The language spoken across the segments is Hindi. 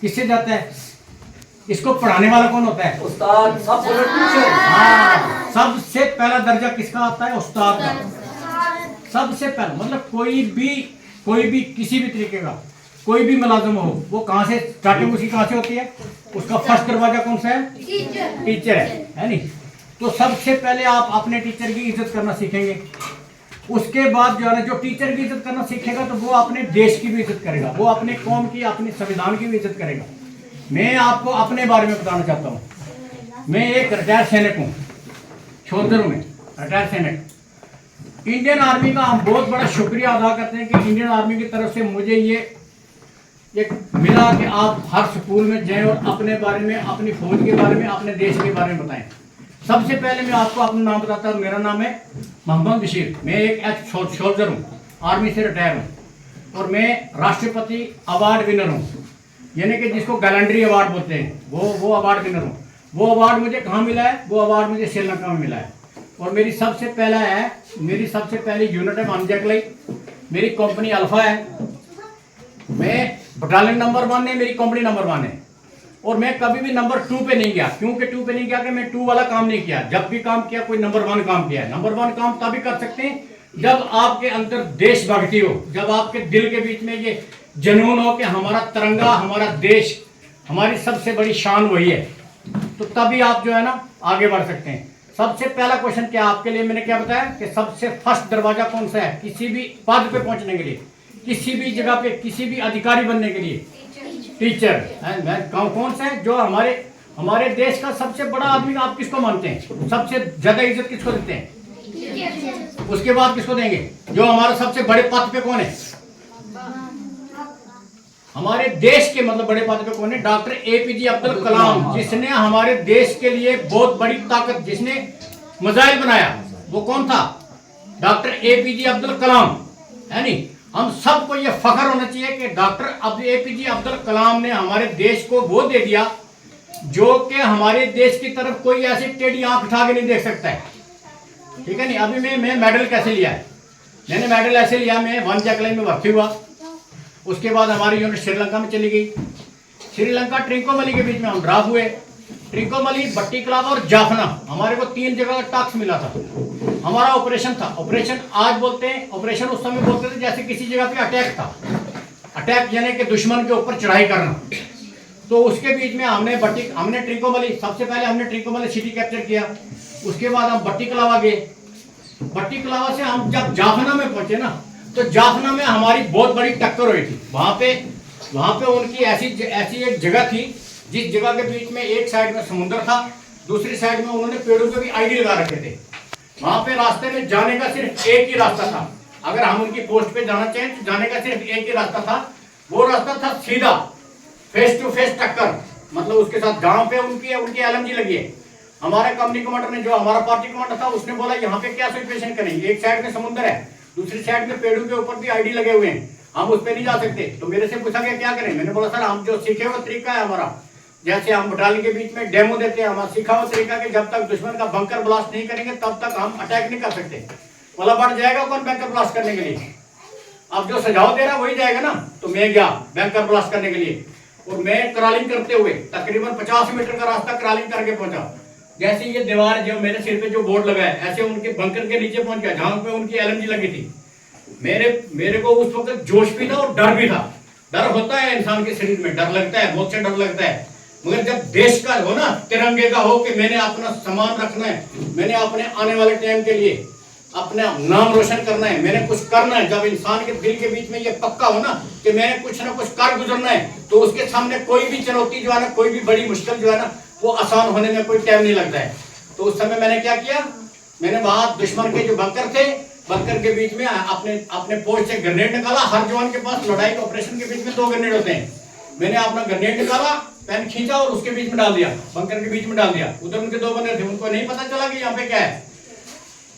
किससे जाता है? इसको पढ़ाने वाला कौन होता है? उस्ताद, सब्जेक्ट टीचर। हाँ, सबसे पहला दर्जा किसका आता है? उस्ताद का। सबसे पहला मतलब कोई भी किसी भी तरीके का कोई भी मुलाजिम हो, वो कहाँ से स्टार्टिंग उसकी कहाँ से होती है? उसका फर्स्ट दरवाजा कौन सा है? टीचर है नहीं? तो सबसे पहले आप अपने टीचर की इज्जत करना सीखेंगे। उसके बाद जो है ना, जो टीचर की इज्जत करना सीखेगा तो वो अपने देश की भी इज्जत करेगा, वो अपने कौम की, अपने संविधान की भी इज्जत करेगा। मैं आपको अपने बारे में बताना चाहता हूँ। मैं एक रिटायर्ड सैनिक हूँ, छोधर में रिटायर्ड सैनिक। इंडियन आर्मी का हम बहुत बड़ा शुक्रिया अदा करते हैं कि इंडियन आर्मी की तरफ से मुझे ये मिला कि आप हर स्कूल में जाएं और अपने बारे में, अपनी फौज के बारे में, अपने देश के बारे में बताएं। सबसे पहले मैं आपको अपना नाम बताता हूँ। मेरा नाम है मोहम्मद बशीर। मैं एक एक्स सोल्जर हूँ, आर्मी से रिटायर हूँ और मैं राष्ट्रपति अवार्ड विनर हूँ, यानी कि जिसको गैलेंट्री अवार्ड बोलते हैं, वो अवार्ड विनर हूँ। वो अवार्ड मुझे कहाँ मिला है? वो अवार्ड मुझे श्रीलंका में मिला है। और मेरी सबसे पहली यूनिट है वानजाकलाई, मेरी कंपनी अल्फा है, मैं बटालियन नंबर 1 है, मेरी कंपनी नंबर 1 है। और मैं कभी भी नंबर 2 पे नहीं गया। क्यों कि 2 पे नहीं गया कि मैं 2 वाला काम नहीं किया। जब भी काम किया कोई नंबर 1 काम किया है। नंबर 1 काम तभी कर सकते हैं जब आपके अंदर देशभक्ति हो, जब आपके दिल के बीच में ये जुनून हो कि हमारा तिरंगा, हमारा देश, हमारी सबसे बड़ी शान वही है, तो तभी आप जो है ना आगे बढ़ सकते हैं। सबसे पहला क्वेश्चन क्या आपके लिए मैंने क्या बताया कि सबसे फर्स्ट दरवाजा कौन सा है किसी भी पद पे पहुंचने के लिए, किसी भी जगह पे, किसी भी अधिकारी बनने के लिए? टीचर है। कौन सा है? जो हमारे देश का सबसे बड़ा आदमी आप किसको मानते हैं? सबसे ज्यादा इज्जत किसको देते हैं? उसके बाद किसको देंगे? जो हमारा सबसे बड़े पद पे कौन है हमारे देश के, मतलब बड़े पद पे कौन है? डॉक्टर एपीजे अब्दुल कलाम, जिसने हमारे देश के लिए बहुत बड़ी ताकत, जिसने मिसाइल बनाया, वो कौन था? डॉक्टर एपीजे अब्दुल कलाम, है नहीं? हम सबको ये फख्र होना चाहिए कि डॉक्टर एपीजे अब्दुल कलाम ने हमारे देश को वो दे दिया जो कि हमारे देश की तरफ कोई ऐसी टेढ़ी आंख उठा के नहीं देख सकता है। ठीक है नहीं? अभी मैं मेडल कैसे लिया है? मैंने मेडल ऐसे लिया, मैं वानजाकलाई में भर्ती हुआ, उसके बाद हमारी यूनिट श्रीलंका में चली गई। श्रीलंका ट्रिंकोमली के बीच में हम ड्रॉप हुए। ट्रिंकोमली, बट्टिकलावा और जाफना, हमारे को 3 जगह का टास्क मिला था। हमारा ऑपरेशन था, ऑपरेशन आज बोलते हैं, ऑपरेशन उस समय बोलते थे जैसे किसी जगह पे अटैक था। अटैक यानी कि दुश्मन के ऊपर चढ़ाई करना। तो उसके बीच में हमने ट्रिंकोमली, सबसे पहले हमने ट्रिंकोमली सिटी कैप्चर किया। उसके बाद हम बट्टिकलावा गए। बट्टिकलावा से हम जब जाफना में पहुंचे ना, तो जाफना में हमारी बहुत बड़ी टक्कर हुई थी। वहां पे उनकी ऐसी एक जगह थी जिस जगह के बीच में एक साइड में समुद्र था, दूसरी साइड में उन्होंने पेड़ों के भी आईडी लगा रखे थे। वहां पे रास्ते में जाने का सिर्फ एक ही रास्ता था। अगर हम उनकी पोस्ट पे जाना चाहें तो जाने का सिर्फ एक ही रास्ता था। वो रास्ता था सीधा फेस टू फेस टक्कर, मतलब उसके साथ गांव पे उनकी एलएमजी लगी है। हमारे कंपनी कमांडर ने, जो हमारा पार्टी कमांडर था, उसने बोला यहाँ पे क्या सिचुएशन करेंगे, एक साइड में समुद्र है, दूसरी साइड में पेड़ों के ऊपर भी आईडी लगे हुए हैं, हम उस पर नहीं जा सकते। तो मेरे से पूछा गया क्या करें? मैंने बोला सर हम जो सीखे हुआ तरीका है हमारा, जैसे हम बटालियन के बीच में डेमो देते हैं, हमारा सीखा हुआ तरीका कि जब तक दुश्मन का बंकर ब्लास्ट नहीं करेंगे तब तक हम अटैक नहीं कर सकते। बोला बढ़ जाएगा कौन बंकर ब्लास्ट करने के लिए? अब जो सुझाव दे रहा वही जाएगा ना। तो मैं गया बंकर ब्लास्ट करने के लिए और मैं क्रॉलिंग करते हुए तकरीबन 50 मीटर का रास्ता क्रॉलिंग करके पहुंचा। जैसे ये दीवार जो मेरे सिर पे जो बोर्ड लगा है, ऐसे उनके बंकर के नीचे पहुंच गया जहां पे उनकी एलएमजी लगी थी। मेरे को उस वक्त जोश भी था और डर भी था। डर होता है इंसान के शरीर में, डर लगता है, बहुत से डर लगता है, मगर जब देश का हो ना, तिरंगे का हो कि मैंने अपना सम्मान रखना है, मैंने अपने आने वाले टाइम के लिए अपना नाम रोशन करना है, मैंने कुछ करना है, जब इंसान के दिल के बीच में ये पक्का हो ना कि मैंने कुछ ना कुछ कर गुजरना है, तो उसके सामने कोई भी चुनौती जो है ना, कोई भी बड़ी मुश्किल जो है ना, वो आसान होने में कोई टाइम नहीं लगता है। तो उस समय मैंने क्या किया, मैंने वहां दुश्मन के जो बंकर थे, बंकर के बीच में अपने पोस्ट से ग्रेनेड निकाला। हर जवान के पास लड़ाई ऑपरेशन के बीच में 2 ग्रेनेड होते हैं। मैंने अपना ग्रेनेड निकाला, पेन खींचा और उसके बीच में डाल दिया, बंकर के बीच में डाल दिया। उधर उनके 2 बंदे थे, उनको नहीं पता चला कि यहाँ पे क्या है।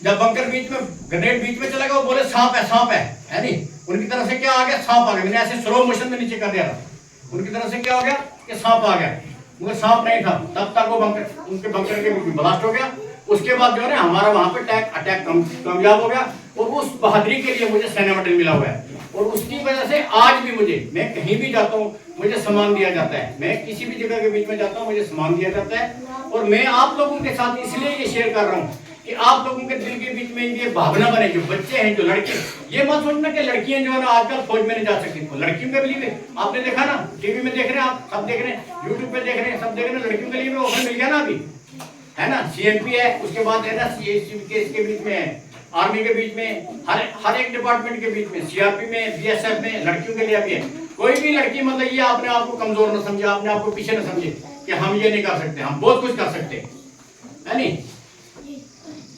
जब बंकर बीच में, ग्रेनेड बीच में चला गया, वो बोले सांप है नहीं? उनकी तरफ से क्या आ गया? सांप आ गया। मैंने ऐसे स्लो मोशन में नीचे कर दिया था। उनकी तरफ से क्या हो गया कि सांप आ गया, मगर सांप नहीं था। तब तक वो उनके बंकर के बीच में ब्लास्ट हो गया। उसके बाद जो है हमारा वहां पे अटैक कामयाब हो गया और उस बहादुरी के लिए मुझे सैन्य मेडल मिला हुआ है। और उसकी वजह से आज भी मैं कहीं भी जाता हूँ, मुझे सम्मान दिया जाता है। मैं किसी भी जगह के बीच में जाता हूँ, मुझे सम्मान दिया जाता है। और मैं आप लोगों के साथ इसलिए ये शेयर कर रहा हूँ कि आप लोगों के दिल के बीच में ये भावना बने, जो बच्चे हैं, जो लड़के, ये मत सोचना कि लड़कियां जो है ना आजकल फौज में नहीं जा सकती। लड़कियों के लिए आपने देखा ना, टीवी में देख रहे हैं, आप सब देख रहे हैं, यूट्यूब पे देख रहे हैं, सब देख रहे हैं, लड़कियों के लिए भी ऑफर मिल गया ना अभी, है ना। सीएमपी है, उसके बाद है ना इसके बीच में है, आर्मी के बीच में, हर एक डिपार्टमेंट के बीच में, सीआरपी में, बीएसएफ में लड़कियों के लिए अभी है। कोई भी लड़की मतलब ये अपने आप को कमजोर न समझे, अपने आप को पीछे न समझे कि हम ये नहीं कर सकते, हम बहुत कुछ कर सकते है नहीं।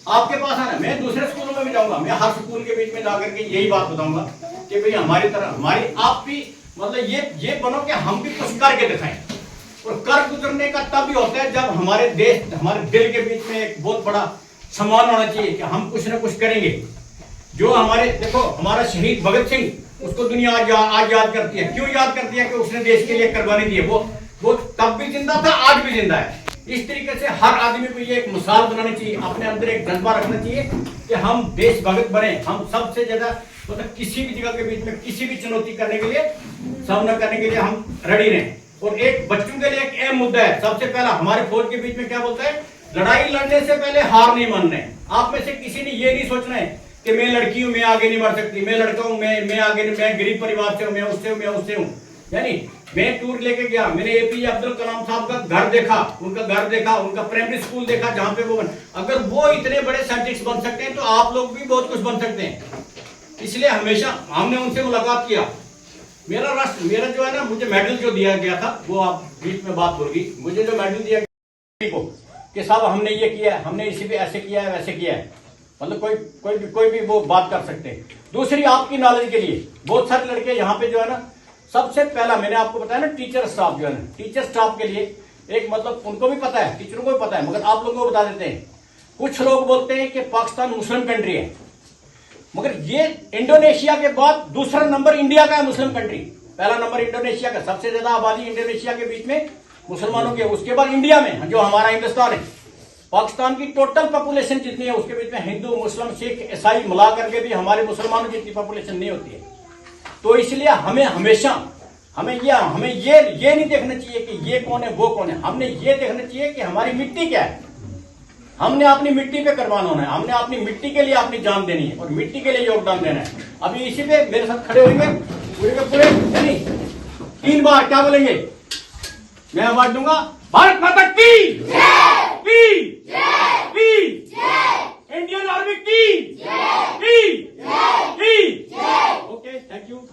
आपके पास आना, मैं दूसरे स्कूलों में भी जाऊंगा, मैं हर स्कूल के बीच में जाकर के यही बात बताऊंगा कि भाई हमारी तरह हमारी आप भी मतलब ये बनो कि हम भी कुछ करके दिखाएं। और कर गुजरने का तब भी होता है जब हमारे देश, हमारे दिल के बीच में एक बहुत बड़ा सम्मान होना चाहिए कि हम कुछ ना कुछ करेंगे। जो हमारे देखो, हमारा शहीद भगत सिंह, उसको दुनिया आज याद करती है। क्यों याद करती है? कि उसने देश के लिए कुर्बानी दी है। वो तब भी जिंदा था, आज भी जिंदा है। इस तरीके से हर आदमी को ये एक मिसाल बनानी चाहिए, अपने अंदर एक जज्बा रखना चाहिए कि हम देश भगत बने। हम सबसे ज्यादा मतलब किसी भी जगह के बीच में किसी भी चुनौती करने के लिए, सामना करने के लिए हम रेडी रहें। और एक बच्चों के लिए एक अहम मुद्दा है, सबसे पहला हमारे फौज के बीच में क्या बोलता है, लड़ाई लड़ने से पहले हार नहीं मानना है। आप में से किसी ने ये नहीं सोचना है कि मैं लड़की हूं, मैं आगे नहीं बढ़ सकती, मैं लड़का हूं, मैं आगे नहीं, मैं गरीब परिवार से हूं, मैं उससे हूं। यानी मैं टूर लेके गया, मैंने एपीजे अब्दुल कलाम साहब का घर देखा, उनका प्राइमरी स्कूल देखा जहां पे वो अगर वो इतने बड़े साइंटिस्ट बन सकते हैं तो आप लोग भी बहुत कुछ बन सकते हैं। इसलिए हमेशा हमने उनसे मुलाकात किया। मेरा जो है ना, मुझे मेडल जो दिया गया था, वो आप बीच में बात होगी, मुझे जो मेडल दिया गया को कि साहब हमने ये किया है, हमने इसी पे ऐसे किया है, वैसे किया है, मतलब कोई भी वो बात कर सकते हैं। दूसरी आपकी नॉलेज के लिए, बहुत सारे लड़के यहाँ पे जो है ना, सबसे पहला मैंने आपको बताया ना, टीचर स्टाफ जो है ना, टीचर स्टाफ के लिए एक मतलब उनको भी पता है, टीचरों को भी पता है, मगर आप लोगों को बता देते हैं। कुछ लोग बोलते हैं कि पाकिस्तान मुस्लिम कंट्री है, मगर ये इंडोनेशिया के बाद दूसरा नंबर इंडिया का है मुस्लिम कंट्री। पहला नंबर इंडोनेशिया का, सबसे ज्यादा आबादी इंडोनेशिया के बीच में मुसलमानों की, उसके बाद इंडिया में जो हमारा हिंदुस्तान है। पाकिस्तान की टोटल पॉपुलेशन जितनी है उसके बीच में हिंदू, मुस्लिम, सिख, ईसाई मिला करके भी हमारे मुसलमानों जितनी पॉपुलेशन नहीं होती है। तो इसलिए हमें हमेशा हमें ये नहीं देखना चाहिए कि ये कौन है वो कौन है, हमने ये देखना चाहिए कि हमारी मिट्टी क्या है। हमने अपनी मिट्टी पे कुर्बान होना है, हमने अपनी मिट्टी के लिए अपनी जान देनी है और मिट्टी के लिए योगदान देना है। अभी इसी पे मेरे साथ खड़े होंगे पूरे यानी 3 बार क्या बोलेंगे, मैं आवाज दूंगा, भारत माता की इंडियन आर्मी की। Okay, thank you.